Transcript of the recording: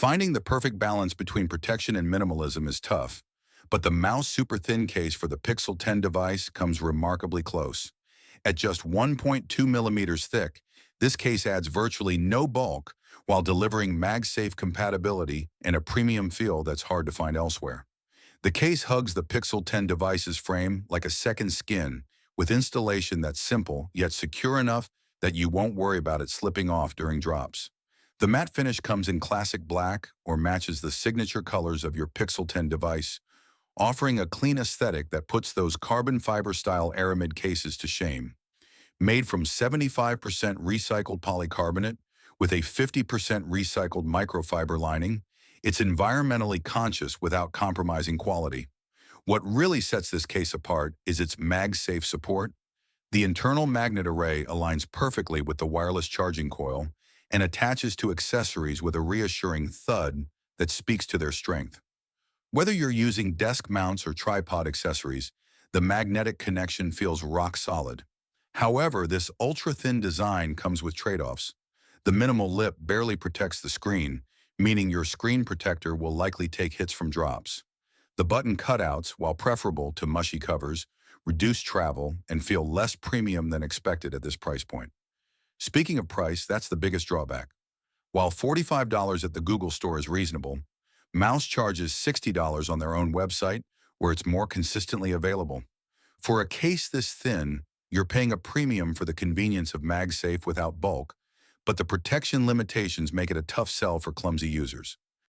Finding the perfect balance between protection and minimalism is tough, but the Mous super thin case for the Pixel 10 device comes remarkably close. At just 1.2 millimeters thick, this case adds virtually no bulk while delivering MagSafe compatibility and a premium feel that's hard to find elsewhere. The case hugs the Pixel 10 device's frame like a second skin, with installation that's simple yet secure enough that you won't worry about it slipping off during drops. The matte finish comes in classic black or matches the signature colors of your Pixel 10 device, offering a clean aesthetic that puts those carbon fiber-style aramid cases to shame. Made from 75% recycled polycarbonate with a 50% recycled microfiber lining, it's environmentally conscious without compromising quality. What really sets this case apart is its MagSafe support. The internal magnet array aligns perfectly with the wireless charging coil and attaches to accessories with a reassuring thud that speaks to their strength. Whether you're using desk mounts or tripod accessories, the magnetic connection feels rock solid. However, this ultra-thin design comes with trade-offs. The minimal lip barely protects the screen, meaning your screen protector will likely take hits from drops. The button cutouts, while preferable to mushy covers, reduce travel and feel less premium than expected at this price point. Speaking of price, that's the biggest drawback. While $45 at the Google Store is reasonable, Mous charges $60 on their own website, where it's more consistently available. For a case this thin, you're paying a premium for the convenience of MagSafe without bulk, but the protection limitations make it a tough sell for clumsy users.